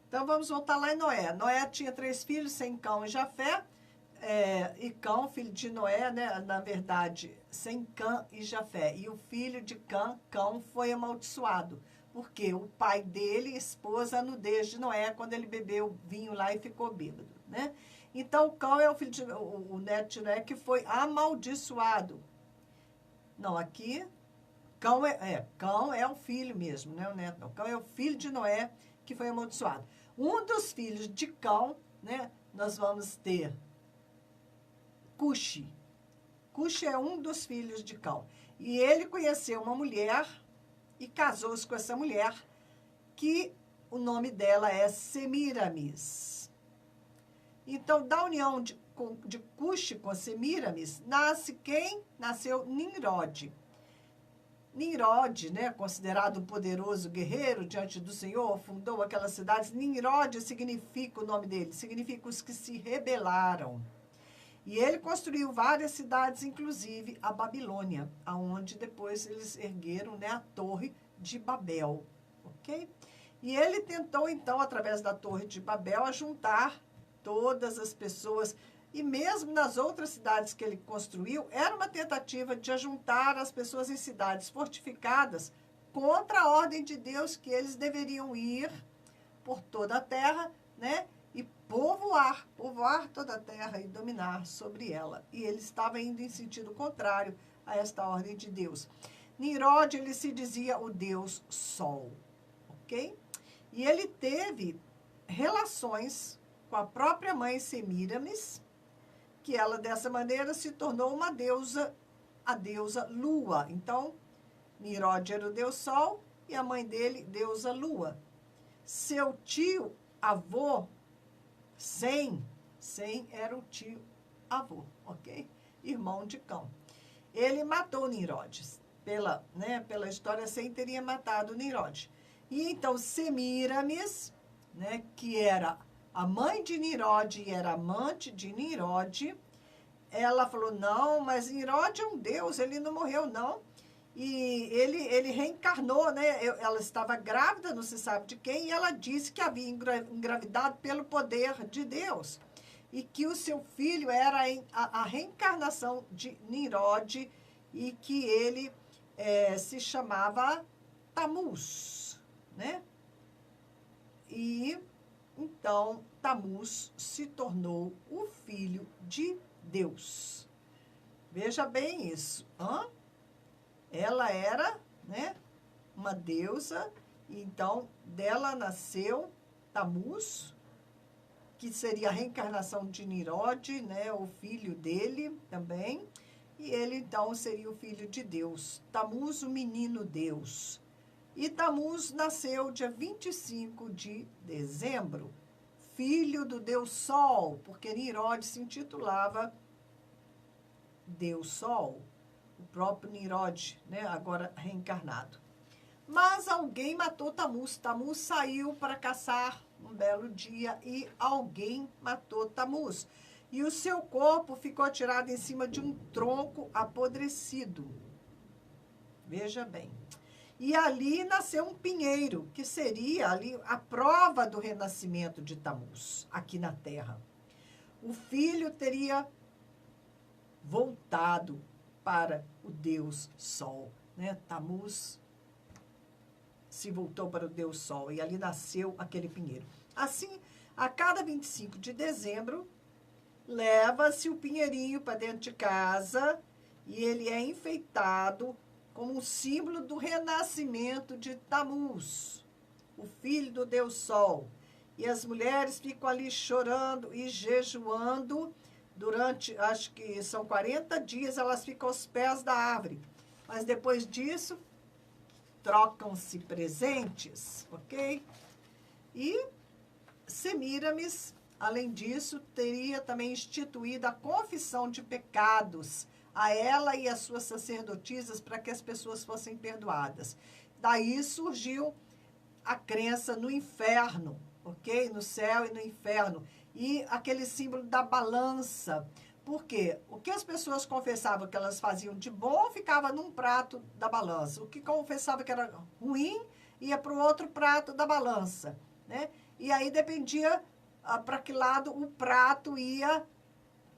Então, vamos voltar lá em Noé. Noé tinha 3 filhos, Sem, Cão e Jafé. E Cão, filho de Noé, né? Na verdade, Sem, Cã e Jafé. E o filho de Cã, Cão, foi amaldiçoado. Porque o pai dele expôs a nudez de Noé quando ele bebeu vinho lá e ficou bêbado, né? Então, Cão é o filho de o neto de Noé que foi amaldiçoado. Não, aqui, Cão é o filho mesmo, né? O neto não. Cão é o filho de Noé que foi amaldiçoado. Um dos filhos de Cão, né? Nós vamos ter Cuxi. Cuxi é um dos filhos de Cão. E ele conheceu uma mulher e casou-se com essa mulher, que o nome dela é Semiramis. Então, da união de Cuxi com Semiramis, nasce quem? Nasceu Nimrod. Nimrod, né, considerado um poderoso guerreiro diante do Senhor, fundou aquelas cidades. Nimrod significa, o nome dele, significa os que se rebelaram. E ele construiu várias cidades, inclusive a Babilônia, aonde depois eles ergueram, né, a Torre de Babel, ok? E ele tentou, então, através da Torre de Babel, ajuntar todas as pessoas. E mesmo nas outras cidades que ele construiu, era uma tentativa de ajuntar as pessoas em cidades fortificadas contra a ordem de Deus, que eles deveriam ir por toda a terra, né? E povoar toda a terra e dominar sobre ela. E ele estava indo em sentido contrário a esta ordem de Deus. Nimrod, ele se dizia o Deus Sol, ok? E ele teve relações com a própria mãe Semiramis, que ela, dessa maneira, se tornou uma deusa, a deusa Lua. Então, Nimrod era o Deus Sol e a mãe dele, deusa Lua. Seu tio, avô, Sem era o tio avô, ok? Irmão de Cão. Ele matou Nimrod. Pela história, Sem teria matado Nimrod. E então, Semiramis, né, que era a mãe de Nimrod e era amante de Nimrod, ela falou, não, mas Nimrod é um deus, ele não morreu, não. E ele reencarnou, né? Ela estava grávida, não se sabe de quem, e ela disse que havia engravidado pelo poder de Deus. E que o seu filho era a reencarnação de Nimrod e que ele se chamava Tamuz, né? E então Tamuz se tornou o filho de Deus. Veja bem isso. Ela era, né, uma deusa, e então dela nasceu Tamuz, que seria a reencarnação de Nimrod, né, o filho dele também, e ele então seria o filho de Deus. Tamuz, o menino Deus. E Tamuz nasceu dia 25 de dezembro, filho do Deus Sol, porque Nimrod se intitulava Deus Sol. O próprio Nimrod, né, agora reencarnado. Mas alguém matou Tamuz. Tamuz saiu para caçar um belo dia e alguém matou Tamuz. E o seu corpo ficou tirado em cima de um tronco apodrecido. Veja bem. E ali nasceu um pinheiro, que seria ali a prova do renascimento de Tamuz, aqui na Terra. O filho teria voltado para o Deus Sol, né? Tamuz se voltou para o Deus Sol e ali nasceu aquele pinheiro. Assim, a cada 25 de dezembro, leva-se o pinheirinho para dentro de casa e ele é enfeitado como um símbolo do renascimento de Tamuz, o filho do Deus Sol. E as mulheres ficam ali chorando e jejuando durante, acho que são 40 dias, elas ficam aos pés da árvore. Mas depois disso, trocam-se presentes, ok? E Semíramis, além disso, teria também instituído a confissão de pecados a ela e as suas sacerdotisas para que as pessoas fossem perdoadas. Daí surgiu a crença no inferno, ok? No céu e no inferno. E aquele símbolo da balança. Por quê? O que as pessoas confessavam que elas faziam de bom ficava num prato da balança. O que confessava que era ruim ia para o outro prato da balança, né? E aí dependia para que lado o prato ia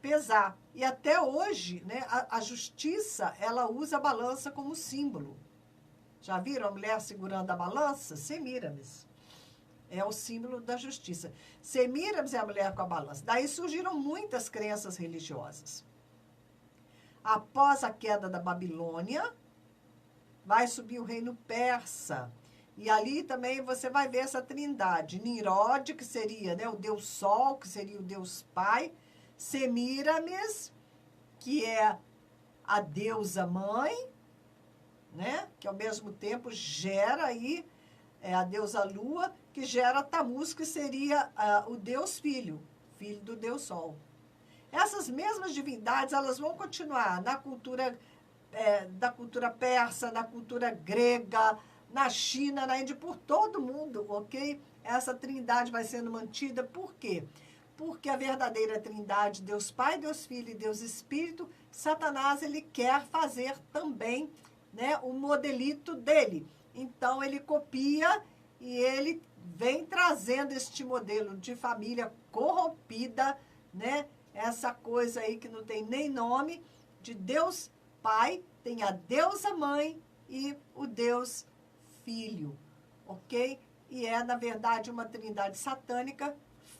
pesar. E até hoje, né, a justiça, ela usa a balança como símbolo. Já viram a mulher segurando a balança? Semíramis. É o símbolo da justiça. Semíramis é a mulher com a balança. Daí surgiram muitas crenças religiosas. Após a queda da Babilônia, vai subir o reino persa. E ali também você vai ver essa trindade. Nimrod, que seria, né, o Deus Sol, que seria o Deus Pai. Semíramis, que é a deusa mãe, né, que ao mesmo tempo gera aí a deusa Lua, que gera Tamuz, que seria o Deus Filho, filho do Deus Sol. Essas mesmas divindades, elas vão continuar na cultura, da cultura persa, na cultura grega, na China, na Índia, por todo mundo, ok? Essa trindade vai sendo mantida, por quê? Porque a verdadeira trindade, Deus Pai, Deus Filho e Deus Espírito, Satanás, ele quer fazer também, né, o modelito dele. Então, ele copia e ele vem trazendo este modelo de família corrompida, né? Essa coisa aí que não tem nem nome, de Deus Pai, tem a deusa mãe e o Deus Filho, ok? E é, na verdade, uma trindade satânica,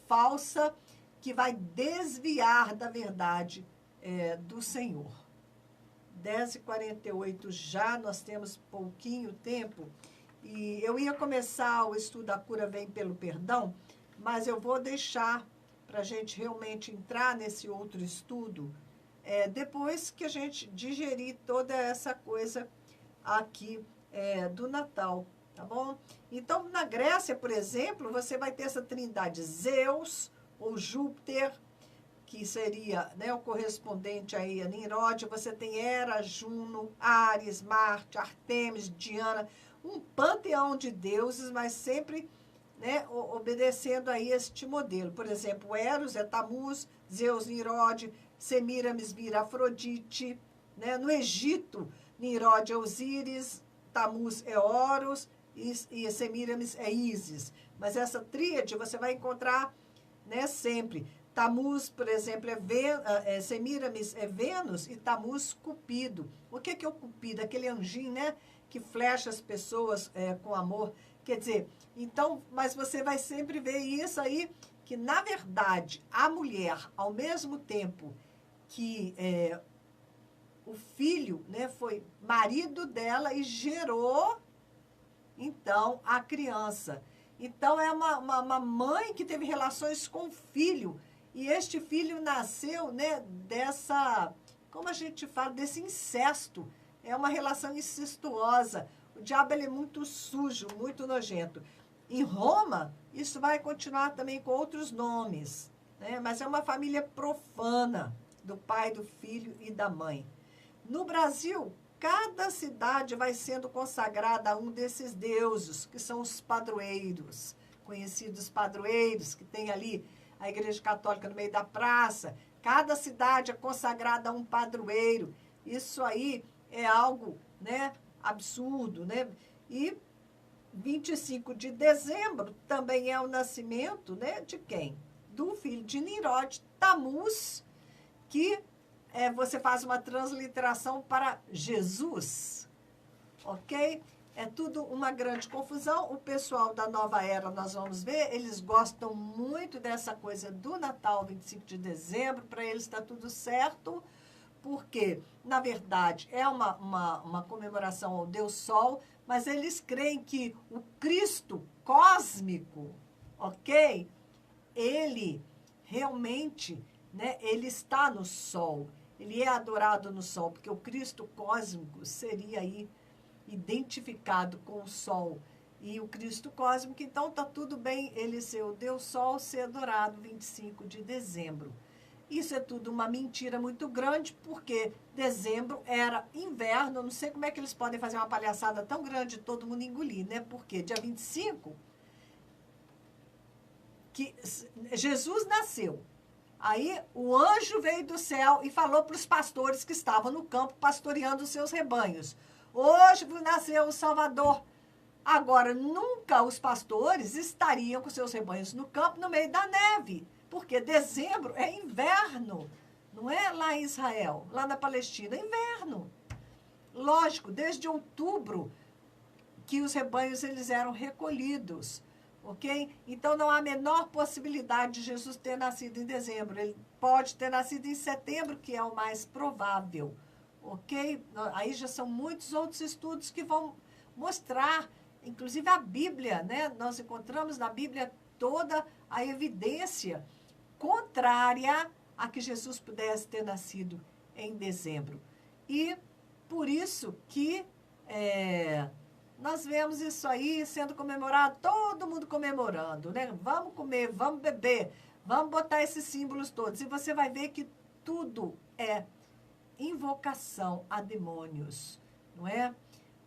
falsa, que vai desviar da verdade do Senhor. 10h48 já, nós temos pouquinho tempo. E eu ia começar o estudo A Cura Vem pelo Perdão, mas eu vou deixar para a gente realmente entrar nesse outro estudo depois que a gente digerir toda essa coisa aqui do Natal, tá bom? Então, na Grécia, por exemplo, você vai ter essa trindade Zeus ou Júpiter, que seria, né, o correspondente aí a Nimrod. Você tem Hera, Juno, Ares, Marte, Artemis, Diana, um panteão de deuses, mas sempre, né, obedecendo aí este modelo. Por exemplo, Eros é Tamuz, Zeus, Nimrod, Semíramis vira Afrodite, né? No Egito, Nimrod é Osíris, Tamuz é Horus e Semíramis é Ísis. Mas essa tríade você vai encontrar, né, sempre. Tamuz, por exemplo, Semíramis é Vênus e Tamuz Cupido. O que é o Cupido? Aquele anjinho, né, que flecha as pessoas com amor. Quer dizer, então, mas você vai sempre ver isso aí, que na verdade a mulher, ao mesmo tempo que o filho, né, foi marido dela e gerou, então, a criança. Então, é uma mãe que teve relações com o filho. E este filho nasceu, né, dessa, como a gente fala, desse incesto. É uma relação incestuosa. O diabo, ele é muito sujo, muito nojento. Em Roma, isso vai continuar também com outros nomes, né? Mas é uma família profana, do pai, do filho e da mãe. No Brasil, cada cidade vai sendo consagrada a um desses deuses, que são os padroeiros, conhecidos padroeiros, que tem ali a Igreja Católica no meio da praça. Cada cidade é consagrada a um padroeiro. Isso aí é algo, né, absurdo, né? E 25 de dezembro também é o nascimento, né, de quem? Do filho de Nimrod, Tamuz, que você faz uma transliteração para Jesus, ok? É tudo uma grande confusão. O pessoal da Nova Era, nós vamos ver, eles gostam muito dessa coisa do Natal, 25 de dezembro, para eles está tudo certo, porque, na verdade, é uma comemoração ao Deus Sol, mas eles creem que o Cristo cósmico, ok? Ele realmente, né, ele está no Sol, ele é adorado no Sol, porque o Cristo cósmico seria aí identificado com o Sol e o Cristo cósmico, então está tudo bem ele ser o Deus Sol, ser adorado 25 de dezembro. Isso é tudo uma mentira muito grande, porque dezembro era inverno, não sei como é que eles podem fazer uma palhaçada tão grande de todo mundo engolir, né? Porque dia 25, que Jesus nasceu. Aí o anjo veio do céu e falou para os pastores que estavam no campo pastoreando os seus rebanhos: hoje nasceu o Salvador. Agora, nunca os pastores estariam com seus rebanhos no campo no meio da neve, porque dezembro é inverno, não é lá em Israel, lá na Palestina, é inverno. Lógico, desde outubro que os rebanhos eles eram recolhidos, ok? Então não há a menor possibilidade de Jesus ter nascido em dezembro. Ele pode ter nascido em setembro, que é o mais provável, ok? Aí já são muitos outros estudos que vão mostrar, inclusive a Bíblia, né? Nós encontramos na Bíblia toda a evidência contrária a que Jesus pudesse ter nascido em dezembro. E por isso que nós vemos isso aí sendo comemorado, todo mundo comemorando, né? Vamos comer, vamos beber, vamos botar esses símbolos todos. E você vai ver que tudo é invocação a demônios, não é?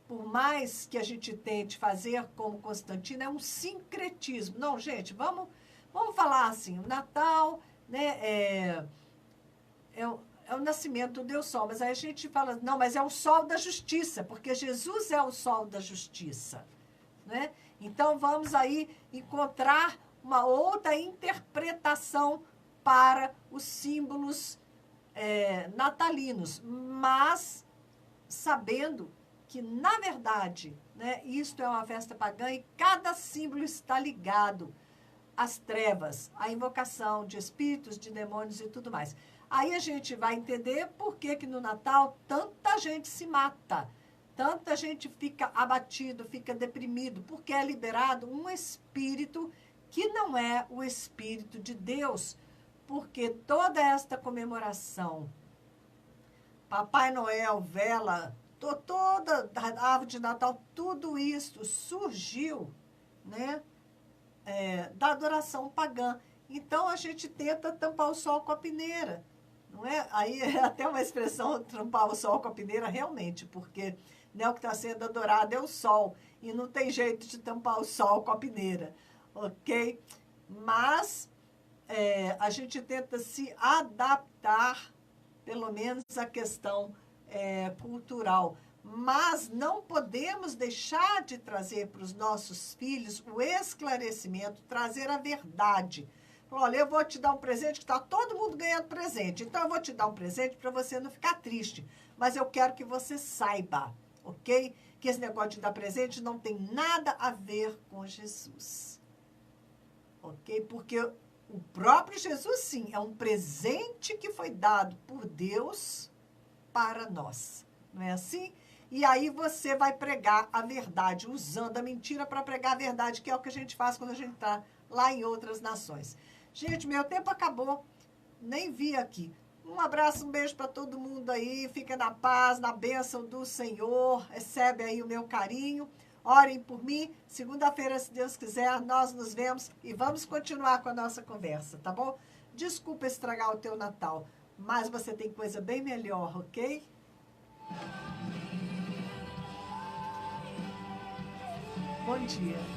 Por mais que a gente tente fazer como Constantino, é um sincretismo. Não, gente, vamos falar assim, o Natal, né, é o nascimento do Deus Sol, mas aí a gente fala, não, mas é o Sol da Justiça, porque Jesus é o Sol da Justiça, né? Então, vamos aí encontrar uma outra interpretação para os símbolos natalinos, mas sabendo que, na verdade, né, isto é uma festa pagã e cada símbolo está ligado às trevas, à invocação de espíritos, de demônios e tudo mais. Aí a gente vai entender por que no Natal tanta gente se mata, tanta gente fica abatido, fica deprimido, porque é liberado um espírito que não é o Espírito de Deus, porque toda esta comemoração, Papai Noel, vela, toda a árvore de Natal, tudo isso surgiu, né, da adoração pagã. Então, a gente tenta tampar o sol com a peneira, não é? Aí é até uma expressão, tampar o sol com a peneira, realmente, porque, né, o que está sendo adorado é o sol, e não tem jeito de tampar o sol com a peneira, ok? Mas a gente tenta se adaptar, pelo menos, à questão cultural. Mas não podemos deixar de trazer para os nossos filhos o esclarecimento, trazer a verdade. Olha, eu vou te dar um presente, que está todo mundo ganhando presente. Então, eu vou te dar um presente para você não ficar triste. Mas eu quero que você saiba, ok? Que esse negócio de dar presente não tem nada a ver com Jesus. Ok? Porque o próprio Jesus, sim, é um presente que foi dado por Deus para nós. Não é assim? E aí você vai pregar a verdade, usando a mentira para pregar a verdade, que é o que a gente faz quando a gente está lá em outras nações. Gente, meu tempo acabou, nem vi aqui. Um abraço, um beijo para todo mundo aí, fica na paz, na bênção do Senhor, recebe aí o meu carinho. Orem por mim, segunda-feira, se Deus quiser, nós nos vemos e vamos continuar com a nossa conversa, tá bom? Desculpa estragar o teu Natal, mas você tem coisa bem melhor, ok? Bom dia.